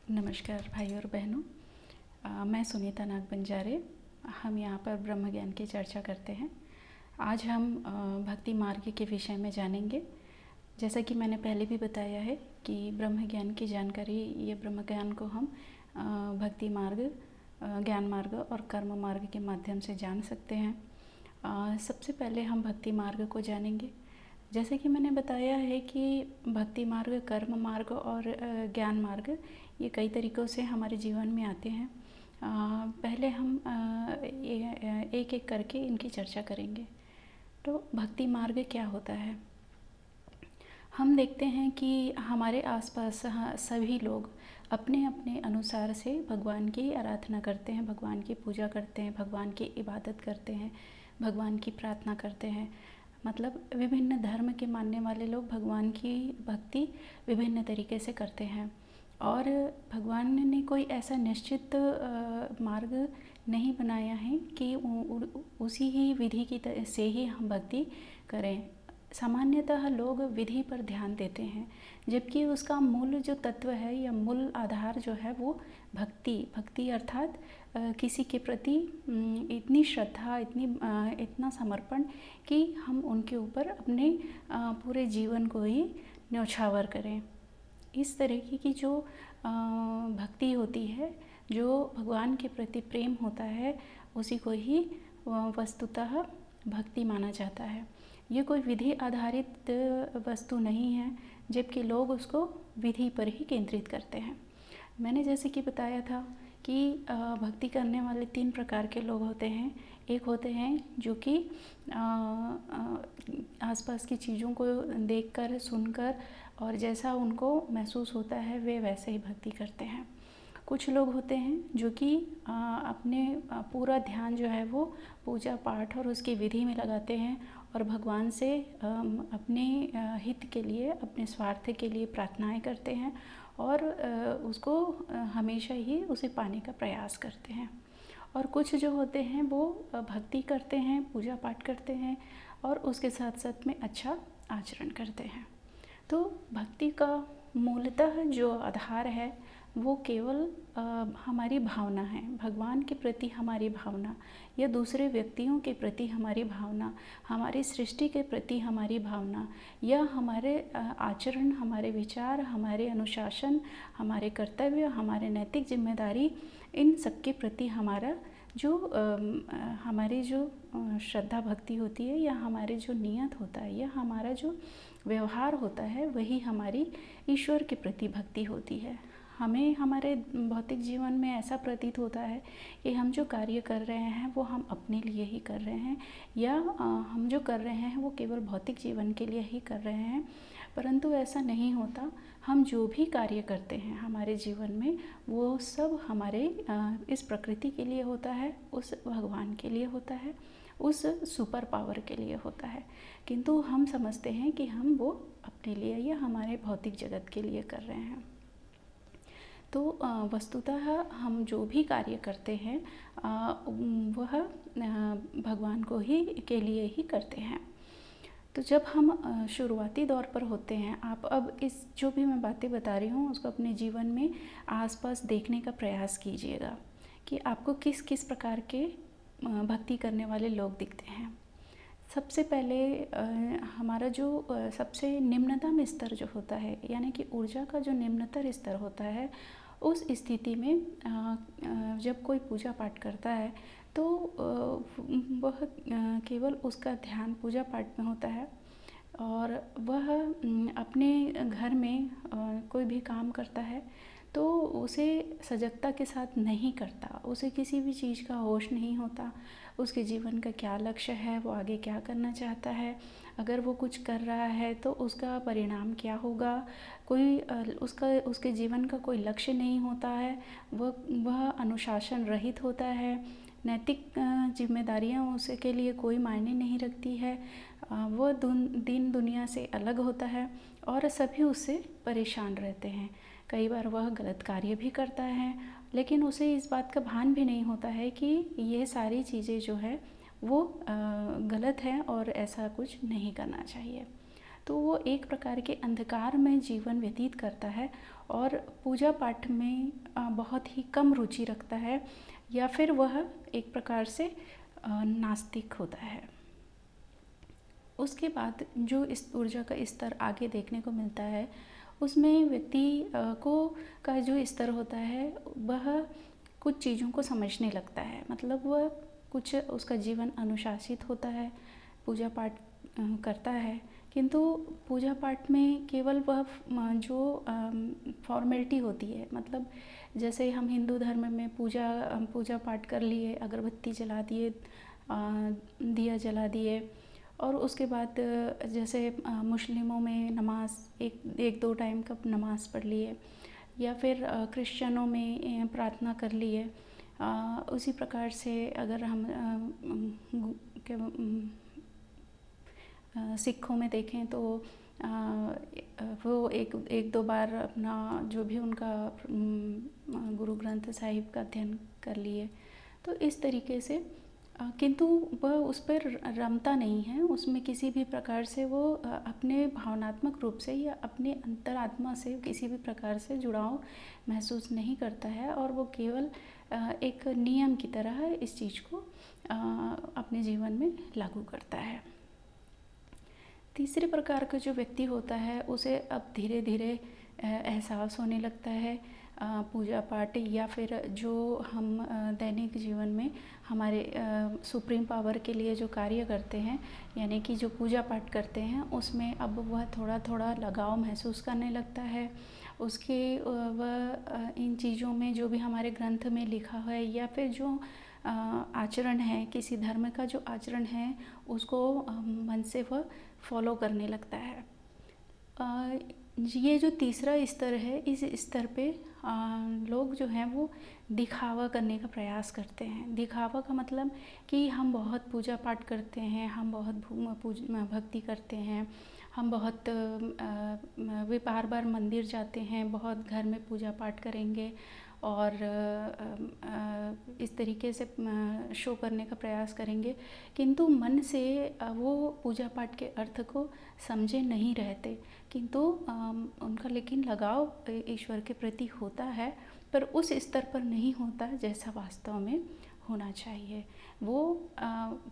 नमस्कार भाई और बहनों। मैं सुनीता नाग बंजारे। हम यहाँ पर ब्रह्म ज्ञान की चर्चा करते हैं। आज हम भक्ति मार्ग के विषय में जानेंगे। जैसा कि मैंने पहले भी बताया है कि ब्रह्म ज्ञान की जानकारी, ये ब्रह्म ज्ञान को हम भक्ति मार्ग, ज्ञान मार्ग और कर्म मार्ग के माध्यम से जान सकते हैं। सबसे पहले हम भक्ति मार्ग को जानेंगे। जैसे कि मैंने बताया है कि भक्ति मार्ग, कर्म मार्ग और ज्ञान मार्ग ये कई तरीक़ों से हमारे जीवन में आते हैं। पहले हम एक एक करके इनकी चर्चा करेंगे। तो भक्ति मार्ग क्या होता है? हम देखते हैं कि हमारे आसपास सभी लोग अपने अपने अनुसार से भगवान की आराधना करते हैं, भगवान की पूजा करते हैं, भगवान की इबादत करते हैं, भगवान की प्रार्थना करते हैं। मतलब विभिन्न धर्म के मानने वाले लोग भगवान की भक्ति विभिन्न तरीके से करते हैं और भगवान ने कोई ऐसा निश्चित मार्ग नहीं बनाया है कि उसी ही विधि की से ही हम भक्ति करें। सामान्यतः लोग विधि पर ध्यान देते हैं, जबकि उसका मूल जो तत्व है या मूल आधार जो है वो भक्ति अर्थात किसी के प्रति इतनी श्रद्धा, इतना समर्पण कि हम उनके ऊपर अपने पूरे जीवन को ही न्यौछावर करें। इस तरीके की जो भक्ति होती है, जो भगवान के प्रति प्रेम होता है, उसी को ही वस्तुतः भक्ति माना जाता है। ये कोई विधि आधारित वस्तु नहीं है, जबकि लोग उसको विधि पर ही केंद्रित करते हैं। मैंने जैसे कि बताया था कि भक्ति करने वाले 3 प्रकार के लोग होते हैं। एक होते हैं जो कि आसपास की चीज़ों को देखकर, सुनकर और जैसा उनको महसूस होता है वे वैसे ही भक्ति करते हैं। कुछ लोग होते हैं जो कि अपने पूरा ध्यान जो है वो पूजा पाठ और उसकी विधि में लगाते हैं और भगवान से अपने हित के लिए, अपने स्वार्थ के लिए प्रार्थनाएं करते हैं और उसको हमेशा ही उसे पाने का प्रयास करते हैं। और कुछ जो होते हैं वो भक्ति करते हैं, पूजा पाठ करते हैं और उसके साथ साथ में अच्छा आचरण करते हैं। तो भक्ति का मूलतः जो आधार है वो केवल हमारी भावना है। भगवान के प्रति हमारी भावना या दूसरे व्यक्तियों के प्रति हमारी भावना, हमारी सृष्टि के प्रति हमारी भावना या हमारे आचरण, हमारे विचार, हमारे अनुशासन, हमारे कर्तव्य, हमारे नैतिक जिम्मेदारी, इन सब के प्रति हमारा जो हमारी जो श्रद्धा भक्ति होती है या हमारे जो नियत होता है या हमारा जो व्यवहार होता है, वही हमारी ईश्वर के प्रति भक्ति होती है। हमें हमारे भौतिक जीवन में ऐसा प्रतीत होता है कि हम जो कार्य कर रहे हैं वो हम अपने लिए ही कर रहे हैं या हम जो कर रहे हैं वो केवल भौतिक जीवन के लिए ही कर रहे हैं, परंतु ऐसा नहीं होता। हम जो भी कार्य करते हैं हमारे जीवन में वो सब हमारे इस प्रकृति के लिए होता है, उस भगवान के लिए होता है, उस सुपर पावर के लिए होता है। किंतु हम समझते हैं कि हम वो अपने लिए या हमारे भौतिक जगत के लिए कर रहे हैं। तो वस्तुतः हम जो भी कार्य करते हैं वह भगवान को ही के लिए ही करते हैं। तो जब हम शुरुआती दौर पर होते हैं, आप अब इस जो भी मैं बातें बता रही हूँ उसको अपने जीवन में आसपास देखने का प्रयास कीजिएगा कि आपको किस किस प्रकार के भक्ति करने वाले लोग दिखते हैं। सबसे पहले हमारा जो सबसे निम्नतम स्तर जो होता है, यानी कि ऊर्जा का जो निम्नतर स्तर होता है, उस स्थिति में जब कोई पूजा पाठ करता है तो वह केवल उसका ध्यान पूजा पाठ में होता है और वह अपने घर में कोई भी काम करता है तो उसे सजगता के साथ नहीं करता, उसे किसी भी चीज़ का होश नहीं होता। उसके जीवन का क्या लक्ष्य है, वो आगे क्या करना चाहता है, अगर वो कुछ कर रहा है तो उसका परिणाम क्या होगा, कोई उसके जीवन का कोई लक्ष्य नहीं होता है। वह अनुशासन रहित होता है, नैतिक जिम्मेदारियाँ उसके लिए कोई मायने नहीं रखती है। वह दिन दुनिया से अलग होता है और सभी उससे परेशान रहते हैं। कई बार वह गलत कार्य भी करता है, लेकिन उसे इस बात का भान भी नहीं होता है कि ये सारी चीज़ें जो है वो गलत है और ऐसा कुछ नहीं करना चाहिए। तो वो एक प्रकार के अंधकार में जीवन व्यतीत करता है और पूजा पाठ में बहुत ही कम रुचि रखता है, या फिर वह एक प्रकार से नास्तिक होता है। उसके बाद जो इस ऊर्जा का स्तर आगे देखने को मिलता है, उसमें व्यक्ति को का जो स्तर होता है वह कुछ चीज़ों को समझने लगता है। मतलब वह कुछ उसका जीवन अनुशासित होता है, पूजा पाठ करता है, किंतु पूजा पाठ में केवल वह जो फॉर्मेलिटी होती है, मतलब जैसे हम हिंदू धर्म में पूजा पाठ कर लिए, अगरबत्ती जला दिए, दिया जला दिए, और उसके बाद जैसे मुस्लिमों में नमाज एक दो टाइम का नमाज़ पढ़ लिए, या फिर क्रिश्चियनों में प्रार्थना कर लिए। उसी प्रकार से अगर हम सिखों में देखें तो वो एक दो बार अपना जो भी उनका गुरु ग्रंथ साहिब का अध्ययन कर लिए। तो इस तरीके से किंतु वह उस पर रमता नहीं है, उसमें किसी भी प्रकार से वो अपने भावनात्मक रूप से या अपने अंतरात्मा से किसी भी प्रकार से जुड़ाव महसूस नहीं करता है, और वो केवल एक नियम की तरह इस चीज़ को अपने जीवन में लागू करता है। तीसरे प्रकार का जो व्यक्ति होता है, उसे अब धीरे धीरे एहसास होने लगता है पूजा पाठ या फिर जो हम दैनिक जीवन में हमारे सुप्रीम पावर के लिए जो कार्य करते हैं, यानी कि जो पूजा पाठ करते हैं, उसमें अब वह थोड़ा थोड़ा लगाव महसूस करने लगता है। उसके वह इन चीज़ों में जो भी हमारे ग्रंथ में लिखा है या फिर जो आचरण है, किसी धर्म का जो आचरण है, उसको मन से वह फॉलो करने लगता है। ये जो तीसरा स्तर है, इस स्तर पे लोग जो हैं वो दिखावा करने का प्रयास करते हैं। दिखावा का मतलब कि हम बहुत पूजा पाठ करते हैं, हम बहुत भक्ति करते हैं, हम बहुत वे बार बार मंदिर जाते हैं, बहुत घर में पूजा पाठ करेंगे और इस तरीके से शो करने का प्रयास करेंगे, किंतु मन से वो पूजा पाठ के अर्थ को समझे नहीं रहते, किंतु उनका लेकिन लगाव ईश्वर के प्रति होता है, पर उस स्तर पर नहीं होता जैसा वास्तव में होना चाहिए। वो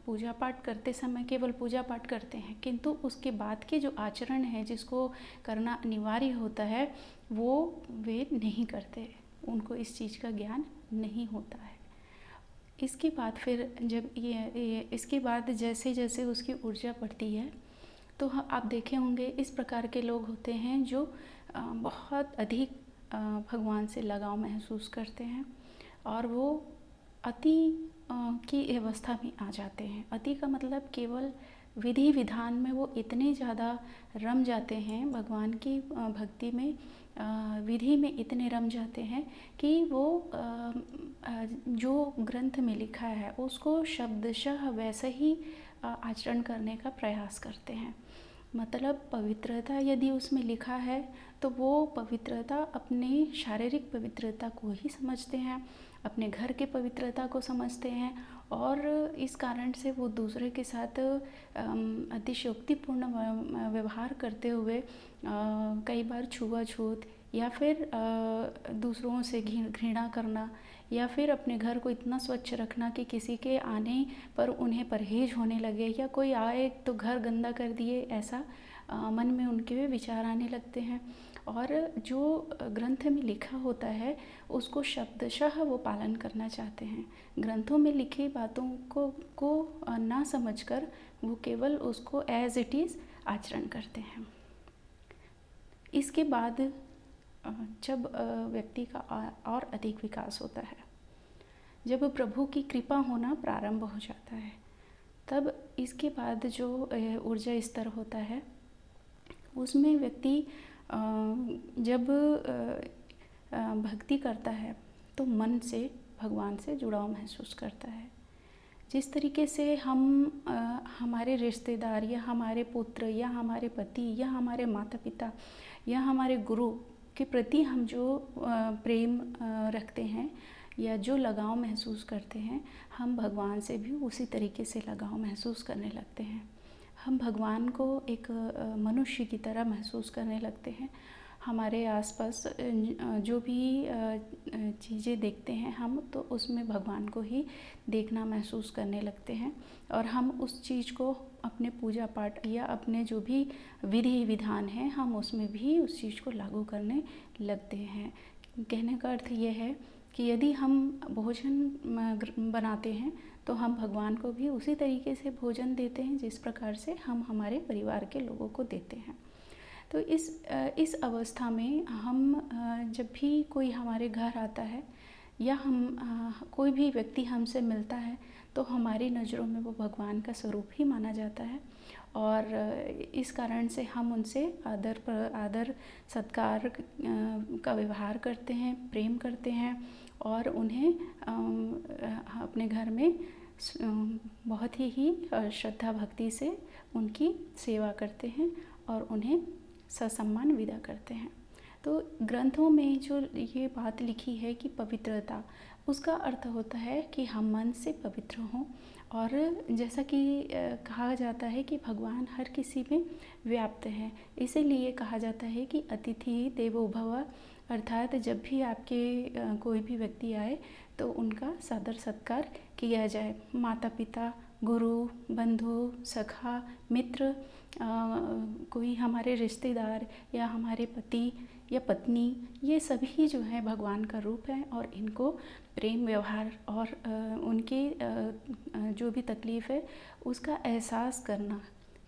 पूजा पाठ करते समय केवल पूजा पाठ करते हैं, किंतु उसके बाद के जो आचरण है जिसको करना अनिवार्य होता है, वो वे नहीं करते, उनको इस चीज़ का ज्ञान नहीं होता है। इसके बाद फिर जब इसके बाद जैसे जैसे उसकी ऊर्जा बढ़ती है, तो आप देखे होंगे इस प्रकार के लोग होते हैं जो बहुत अधिक भगवान से लगाव महसूस करते हैं, और वो अति की अवस्था में आ जाते हैं। अति का मतलब केवल विधि विधान में वो इतने ज़्यादा रम जाते हैं, भगवान की भक्ति में, विधि में इतने रम जाते हैं कि वो जो ग्रंथ में लिखा है उसको शब्दशः वैसे ही आचरण करने का प्रयास करते हैं। मतलब पवित्रता यदि उसमें लिखा है तो वो पवित्रता अपने शारीरिक पवित्रता को ही समझते हैं, अपने घर के पवित्रता को समझते हैं, और इस कारण से वो दूसरे के साथ अतिशयोक्तिपूर्ण व्यवहार करते हुए कई बार छुआछूत या फिर दूसरों से घृणा करना, या फिर अपने घर को इतना स्वच्छ रखना कि किसी के आने पर उन्हें परहेज होने लगे, या कोई आए तो घर गंदा कर दिए, ऐसा मन में उनके विचार आने लगते हैं। और जो ग्रंथ में लिखा होता है उसको शब्दशः वो पालन करना चाहते हैं। ग्रंथों में लिखी बातों को ना समझकर वो केवल उसको एज इट इज़ आचरण करते हैं। इसके बाद जब व्यक्ति का और अधिक विकास होता है, जब प्रभु की कृपा होना प्रारंभ हो जाता है, तब इसके बाद जो ऊर्जा स्तर होता है उसमें व्यक्ति जब भक्ति करता है तो मन से भगवान से जुड़ाव महसूस करता है। जिस तरीके से हम हमारे रिश्तेदार या हमारे पुत्र या हमारे पति या हमारे माता पिता या हमारे गुरु के प्रति हम जो प्रेम रखते हैं या जो लगाव महसूस करते हैं, हम भगवान से भी उसी तरीके से लगाव महसूस करने लगते हैं। हम भगवान को एक मनुष्य की तरह महसूस करने लगते हैं। हमारे आसपास जो भी चीज़ें देखते हैं हम, तो उसमें भगवान को ही देखना महसूस करने लगते हैं और हम उस चीज़ को अपने पूजा पाठ या अपने जो भी विधि विधान हैं हम उसमें भी उस चीज़ को लागू करने लगते हैं। कहने का अर्थ ये है कि यदि हम भोजन बनाते हैं तो हम भगवान को भी उसी तरीके से भोजन देते हैं जिस प्रकार से हम हमारे परिवार के लोगों को देते हैं। तो इस अवस्था में हम जब भी कोई हमारे घर आता है या कोई भी व्यक्ति हमसे मिलता है तो हमारी नज़रों में वो भगवान का स्वरूप ही माना जाता है और इस कारण से हम उनसे आदर सत्कार का व्यवहार करते हैं, प्रेम करते हैं और उन्हें अपने घर में बहुत ही श्रद्धा भक्ति से उनकी सेवा करते हैं और उन्हें ससम्मान विदा करते हैं। तो ग्रंथों में जो ये बात लिखी है कि पवित्रता, उसका अर्थ होता है कि हम मन से पवित्र हों और जैसा कि कहा जाता है कि भगवान हर किसी में व्याप्त है, इसीलिए कहा जाता है कि अतिथि देवो भव, अर्थात जब भी आपके कोई भी व्यक्ति आए तो उनका सादर सत्कार किया जाए। माता पिता, गुरु, बंधु, सखा, मित्र, कोई हमारे रिश्तेदार या हमारे पति या पत्नी, ये सभी जो है भगवान का रूप है और इनको प्रेम व्यवहार और उनकी जो भी तकलीफ़ है उसका एहसास करना,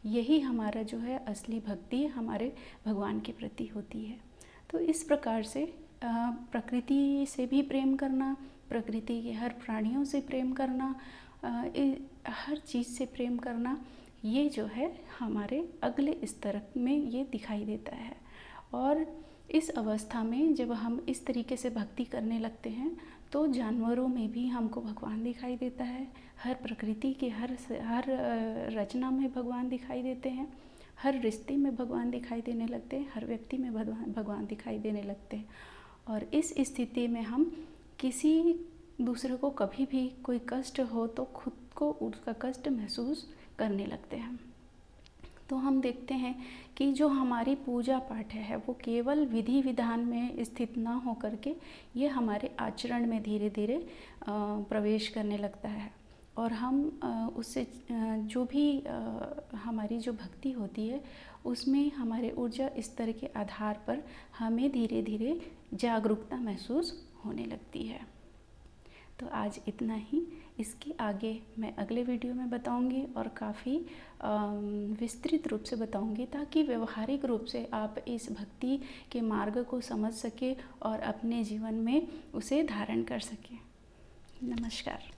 यही हमारा जो है असली भक्ति हमारे भगवान के प्रति होती है। तो इस प्रकार से प्रकृति से भी प्रेम करना, प्रकृति के हर प्राणियों से प्रेम करना, हर चीज़ से प्रेम करना, ये जो है हमारे अगले स्तर में ये दिखाई देता है। और इस अवस्था में जब हम इस तरीके से भक्ति करने लगते हैं तो जानवरों में भी हमको भगवान दिखाई देता है, हर प्रकृति के हर रचना में भगवान दिखाई देते हैं, हर रिश्ते में भगवान दिखाई देने लगते हैं, हर व्यक्ति में भगवान दिखाई देने लगते हैं। और इस स्थिति में हम किसी दूसरे को कभी भी कोई कष्ट हो तो खुद को उसका कष्ट महसूस करने लगते हैं। तो हम देखते हैं कि जो हमारी पूजा पाठ है वो केवल विधि विधान में स्थित ना हो करके ये हमारे आचरण में धीरे धीरे प्रवेश करने लगता है और हम उससे जो भी हमारी जो भक्ति होती है उसमें हमारे ऊर्जा स्तर के आधार पर हमें धीरे धीरे जागरूकता महसूस होने लगती है। तो आज इतना ही, इसके आगे मैं अगले वीडियो में बताऊंगी और काफ़ी विस्तृत रूप से बताऊंगी ताकि व्यवहारिक रूप से आप इस भक्ति के मार्ग को समझ सकें और अपने जीवन में उसे धारण कर सकें। नमस्कार।